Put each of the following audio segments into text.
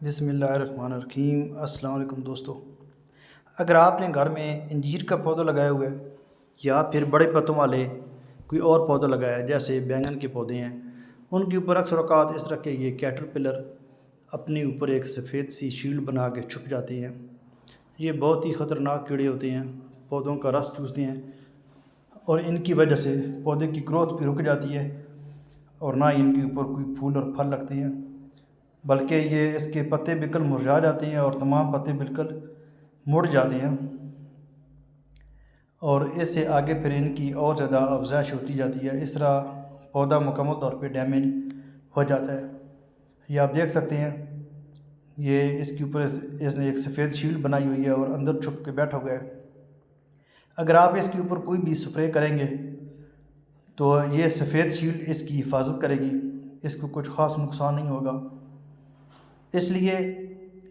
بسم اللہ الرحمن الرحیم۔ السلام علیکم دوستو، اگر آپ نے گھر میں انجیر کا پودا لگایا ہوا ہے یا پھر بڑے پتوں والے کوئی اور پودا لگایا ہے جیسے بینگن کے پودے ہیں، ان کے اوپر اکثر اوقات اس طرح کے یہ کیٹر پلر اپنے اوپر ایک سفید سی شیلڈ بنا کے چھپ جاتے ہیں۔ یہ بہت ہی خطرناک کیڑے ہوتے ہیں، پودوں کا رس چوستے ہیں اور ان کی وجہ سے پودے کی گروتھ بھی رک جاتی ہے اور نہ ہی ان کے اوپر کوئی پھول اور پھل لگتے ہیں، بلکہ یہ اس کے پتے بالکل مرجھا جاتے ہیں اور تمام پتے بالکل مڑ جاتے ہیں اور اس سے آگے پھر ان کی اور زیادہ افزائش ہوتی جاتی ہے۔ اس طرح پودا مکمل طور پہ ڈیمیج ہو جاتا ہے۔ یہ آپ دیکھ سکتے ہیں، یہ اس کے اوپر اس نے ایک سفید شیلڈ بنائی ہوئی ہے اور اندر چھپ کے بیٹھا ہوا ہے۔ اگر آپ اس کے اوپر کوئی بھی سپرے کریں گے تو یہ سفید شیلڈ اس کی حفاظت کرے گی، اس کو کچھ خاص نقصان نہیں ہوگا۔ اس لیے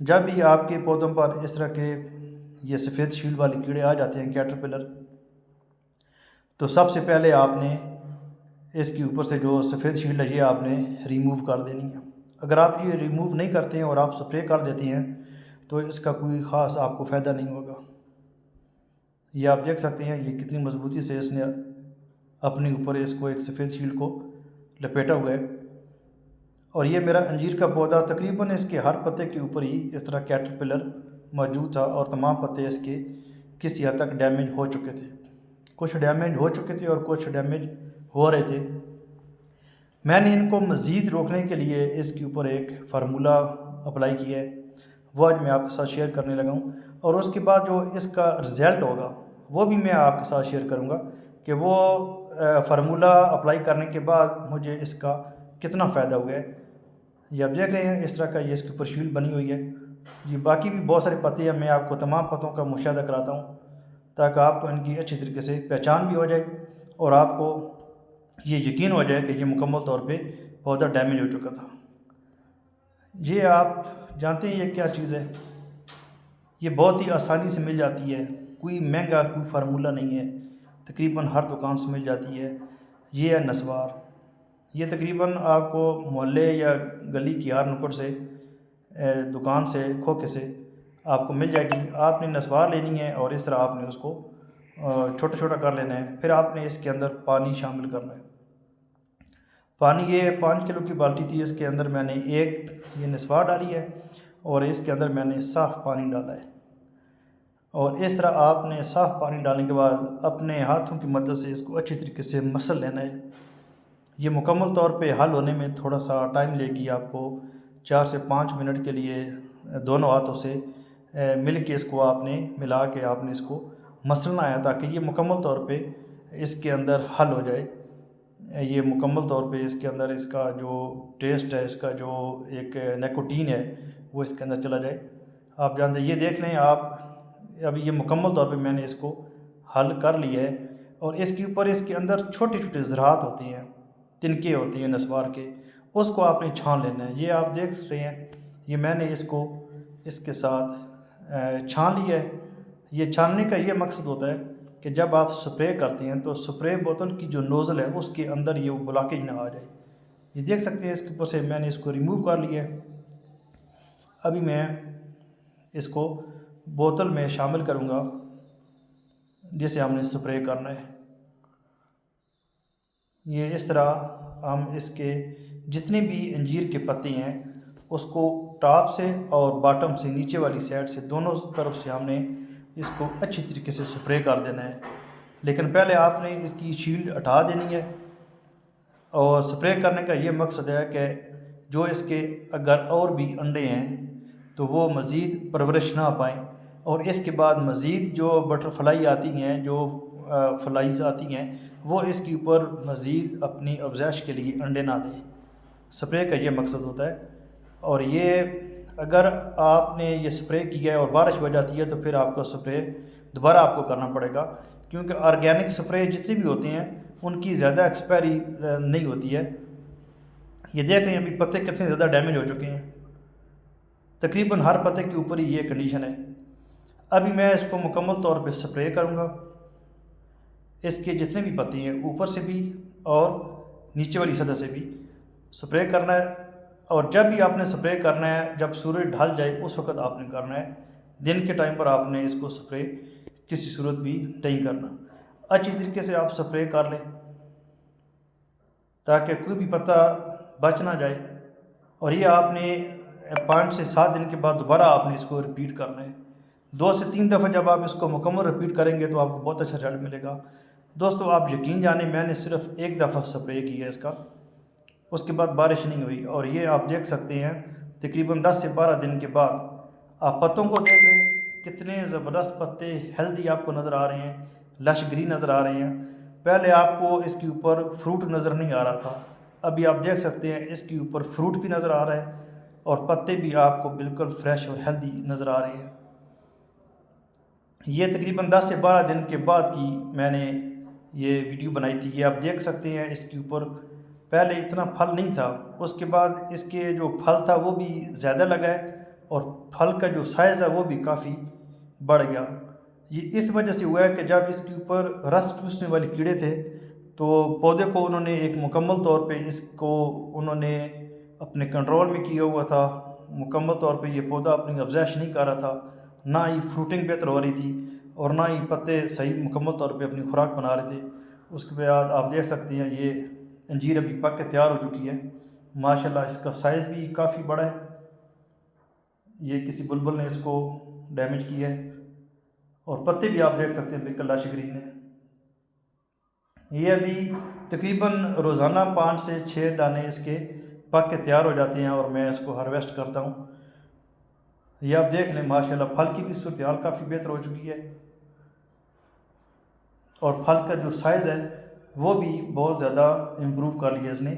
جب بھی آپ کے پودوں پر اس طرح کے یہ سفید شیلڈ والے کیڑے آ جاتے ہیں کیٹر پلر، تو سب سے پہلے آپ نے اس کے اوپر سے جو سفید شیلڈ ہے یہ آپ نے ریموو کر دینی ہے۔ اگر آپ یہ ریموو نہیں کرتے ہیں اور آپ سپرے کر دیتے ہیں تو اس کا کوئی خاص آپ کو فائدہ نہیں ہوگا۔ یہ آپ دیکھ سکتے ہیں، یہ کتنی مضبوطی سے اس نے اپنے اوپر اس کو ایک سفید شیلڈ کو لپیٹا ہوا ہے۔ اور یہ میرا انجیر کا پودا تقریباً اس کے ہر پتے کے اوپر ہی اس طرح کیٹر پلر موجود تھا اور تمام پتے اس کے کسی حد تک ڈیمیج ہو چکے تھے، کچھ ڈیمیج ہو چکے تھے اور کچھ ڈیمیج ہو رہے تھے۔ میں نے ان کو مزید روکنے کے لیے اس کے اوپر ایک فارمولہ اپلائی کیا ہے، وہ آج میں آپ کے ساتھ شیئر کرنے لگا ہوں، اور اس کے بعد جو اس کا رزلٹ ہوگا وہ بھی میں آپ کے ساتھ شیئر کروں گا کہ وہ فارمولہ اپلائی کرنے کے بعد مجھے اس کا کتنا فائدہ ہوا ہے۔ یہ آپ دیکھ رہے ہیں اس طرح کا یہ اس کے اوپر شیلڈ بنی ہوئی ہے۔ یہ باقی بھی بہت سارے پتے ہیں، میں آپ کو تمام پتوں کا مشاہدہ کراتا ہوں تاکہ آپ کو ان کی اچھی طریقے سے پہچان بھی ہو جائے اور آپ کو یہ یقین ہو جائے کہ یہ مکمل طور پہ پودا ڈیمیج ہو چکا تھا۔ یہ آپ جانتے ہیں یہ کیا چیز ہے؟ یہ بہت ہی آسانی سے مل جاتی ہے، کوئی مہنگا کوئی فارمولہ نہیں ہے، تقریباً ہر دکان سے مل جاتی ہے۔ یہ ہے نسوار۔ یہ تقریباً آپ کو محلے یا گلی کی ہر نکڑ سے، دکان سے، کھوکے سے آپ کو مل جائے گی۔ آپ نے نسوار لینی ہے اور اس طرح آپ نے اس کو چھوٹا چھوٹا کر لینا ہے۔ پھر آپ نے اس کے اندر پانی شامل کرنا ہے۔ پانی یہ 5 کلو کی بالٹی تھی، اس کے اندر میں نے ایک یہ نسوار ڈالی ہے اور اس کے اندر میں نے صاف پانی ڈالا ہے، اور اس طرح آپ نے صاف پانی ڈالنے کے بعد اپنے ہاتھوں کی مدد سے اس کو اچھی طریقے سے مسل لینا ہے۔ یہ مکمل طور پہ حل ہونے میں تھوڑا سا ٹائم لے گی، آپ کو 4 سے 5 منٹ کے لیے دونوں ہاتھوں سے مل کے اس کو آپ نے ملا کے آپ نے اس کو مسلنا ہے تاکہ یہ مکمل طور پہ اس کے اندر حل ہو جائے۔ یہ مکمل طور پہ اس کے اندر اس کا جو ٹیسٹ ہے، اس کا جو ایک نیکوٹین ہے وہ اس کے اندر چلا جائے۔ آپ جانتے ہیں، یہ دیکھ لیں آپ، اب یہ مکمل طور پہ میں نے اس کو حل کر لیا ہے، اور اس کے اوپر اس کے اندر چھوٹے چھوٹے زراعت ہوتی ہیں، تنکے ہوتی ہیں نسوار کے، اس کو آپ نے چھان لینا ہے۔ یہ آپ دیکھ رہے ہیں، یہ میں نے اس کو اس کے ساتھ چھان لیا ہے۔ یہ چھاننے کا یہ مقصد ہوتا ہے کہ جب آپ سپرے کرتے ہیں تو سپرے بوتل کی جو نوزل ہے اس کے اندر یہ بلاکیج نہ آ جائے۔ یہ دیکھ سکتے ہیں، اس کے اوپر سے میں نے اس کو ریموو کر لیا ہے۔ ابھی میں اس کو بوتل میں شامل کروں گا جسے ہم نے سپرے کرنا ہے۔ یہ اس طرح ہم اس کے جتنے بھی انجیر کے پتے ہیں اس کو ٹاپ سے اور باٹم سے، نیچے والی سائڈ سے، دونوں طرف سے ہم نے اس کو اچھی طریقے سے سپرے کر دینا ہے۔ لیکن پہلے آپ نے اس کی شیلڈ ہٹا دینی ہے، اور سپرے کرنے کا یہ مقصد ہے کہ جو اس کے اگر اور بھی انڈے ہیں تو وہ مزید پرورش نہ پائیں، اور اس کے بعد مزید جو بٹر فلائی آتی ہیں، جو فلائیز آتی ہیں، وہ اس کے اوپر مزید اپنی افزائش کے لیے انڈے نہ دیں۔ سپرے کا یہ مقصد ہوتا ہے، اور یہ اگر آپ نے یہ سپرے کیا ہے اور بارش ہو جاتی ہے تو پھر آپ کا سپرے دوبارہ آپ کو کرنا پڑے گا، کیونکہ آرگینک سپرے جتنے بھی ہوتے ہیں ان کی زیادہ ایکسپائری نہیں ہوتی ہے۔ یہ دیکھ رہے ہیں ابھی پتے کتنے زیادہ ڈیمیج ہو چکے ہیں، تقریباً ہر پتے کے اوپر ہی یہ کنڈیشن ہے۔ ابھی میں اس کو مکمل طور پہ سپرے کروں گا، اس کے جتنے بھی پتے ہیں اوپر سے بھی اور نیچے والی سطح سے بھی سپرے کرنا ہے، اور جب بھی آپ نے سپرے کرنا ہے جب سورج ڈھل جائے اس وقت آپ نے کرنا ہے، دن کے ٹائم پر آپ نے اس کو سپرے کسی صورت بھی نہیں کرنا۔ اچھی طریقے سے آپ سپرے کر لیں تاکہ کوئی بھی پتا بچ نہ جائے، اور یہ آپ نے 5 سے 7 دن کے بعد دوبارہ آپ نے اس کو رپیٹ کرنا ہے۔ 2 سے 3 دفعہ جب آپ اس کو مکمل رپیٹ کریں گے تو آپ کو بہت اچھا رزلٹ ملے گا۔ دوستو آپ یقین جانیں میں نے صرف ایک دفعہ سپرے کیا ہے اس کا، اس کے بعد بارش نہیں ہوئی، اور یہ آپ دیکھ سکتے ہیں تقریباً 10 سے 12 دن کے بعد آپ پتوں کو دیکھ رہے ہیں کتنے زبردست پتے ہیلدی آپ کو نظر آ رہے ہیں، لش گرین نظر آ رہے ہیں۔ پہلے آپ کو اس کے اوپر فروٹ نظر نہیں آ رہا تھا، ابھی آپ دیکھ سکتے ہیں اس کے اوپر فروٹ بھی نظر آ رہا ہے اور پتے بھی آپ کو بالکل فریش اور ہیلدی نظر آ رہے ہیں۔ یہ تقریباً 10 سے 12 دن کے بعد کی میں نے یہ ویڈیو بنائی تھی، یہ آپ دیکھ سکتے ہیں اس کے اوپر پہلے اتنا پھل نہیں تھا، اس کے بعد اس کے جو پھل تھا وہ بھی زیادہ لگا ہے اور پھل کا جو سائز ہے وہ بھی کافی بڑھ گیا۔ یہ اس وجہ سے ہوا ہے کہ جب اس کے اوپر رس چوسنے والے کیڑے تھے تو پودے کو انہوں نے ایک مکمل طور پہ اس کو انہوں نے اپنے کنٹرول میں کیا ہوا تھا، مکمل طور پہ یہ پودا اپنی افزائش نہیں کر رہا تھا، نہ ہی فروٹنگ بہتر ہو رہی تھی اور نہ ہی پتے صحیح مکمل طور پہ اپنی خوراک بنا رہے تھے۔ اس کے بعد آپ دیکھ سکتے ہیں یہ انجیر ابھی پک کے تیار ہو چکی ہے، ماشاءاللہ اس کا سائز بھی کافی بڑا ہے۔ یہ کسی بلبل نے اس کو ڈیمیج کیا ہے اور پتے بھی آپ دیکھ سکتے ہیں بالکل لش گرین ہے۔ یہ ابھی تقریباً روزانہ 5 سے 6 دانے اس کے پک کے تیار ہو جاتے ہیں اور میں اس کو ہارویسٹ کرتا ہوں۔ یہ آپ دیکھ لیں ماشاءاللہ پھل کی بھی صورتحال کافی بہتر ہو چکی ہے اور پھل کا جو سائز ہے وہ بھی بہت زیادہ امپروو کر لیا اس نے۔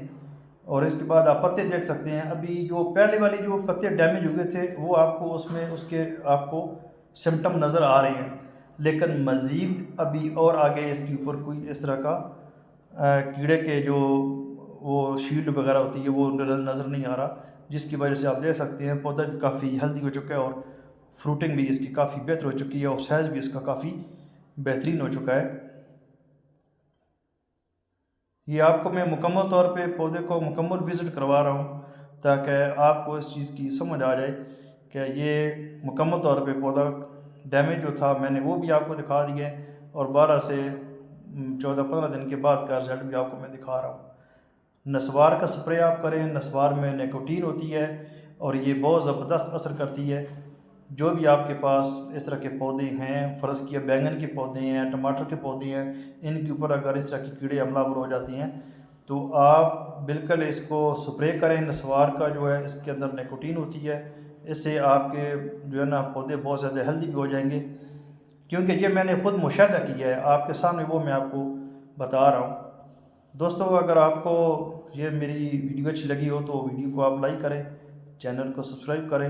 اور اس کے بعد آپ پتے دیکھ سکتے ہیں، ابھی جو پہلے والی جو پتے ڈیمیج ہوئے تھے وہ آپ کو اس میں اس کے آپ کو سمٹم نظر آ رہے ہیں، لیکن مزید ابھی اور آگے اس کے اوپر کوئی اس طرح کا کیڑے کے جو وہ شیلڈ وغیرہ ہوتی ہے وہ نظر نہیں آ رہا، جس کی وجہ سے آپ دیکھ سکتے ہیں پودا بھی کافی ہیلدی ہو چکا ہے اور فروٹنگ بھی اس کی کافی بہتر ہو چکی ہے اور سائز بھی اس کا کافی بہترین ہو چکا ہے۔ یہ آپ کو میں مکمل طور پہ پودے کو مکمل وزٹ کروا رہا ہوں تاکہ آپ کو اس چیز کی سمجھ آ جائے کہ یہ مکمل طور پہ پودا ڈیمیج جو تھا میں نے وہ بھی آپ کو دکھا دیا ہے اور 12 سے 14-15 دن کے بعد کا رزلٹ بھی آپ کو میں دکھا رہا ہوں۔ نسوار کا سپرے آپ کریں، نسوار میں نیکوٹین ہوتی ہے اور یہ بہت زبردست اثر کرتی ہے۔ جو بھی آپ کے پاس اس طرح کے پودے ہیں، فرض کیا بیگن کے پودے ہیں، ٹماٹر کے پودے ہیں، ان کے اوپر اگر اس طرح کی کیڑے حملہ آور ہو جاتی ہیں تو آپ بالکل اس کو سپرے کریں۔ نسوار کا جو ہے اس کے اندر نیکوٹین ہوتی ہے، اس سے آپ کے جو ہے نا پودے بہت زیادہ ہیلدی بھی ہو جائیں گے، کیونکہ یہ میں نے خود مشاہدہ کیا ہے آپ کے سامنے، وہ میں آپ کو بتا رہا ہوں۔ دوستو اگر آپ کو یہ میری ویڈیو اچھی لگی ہو تو ویڈیو کو آپ لائک کریں، چینل کو سبسکرائب کریں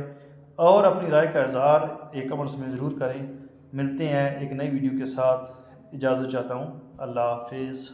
اور اپنی رائے کا اظہار ایک کمنٹس میں ضرور کریں۔ ملتے ہیں ایک نئی ویڈیو کے ساتھ، اجازت چاہتا ہوں، اللہ حافظ۔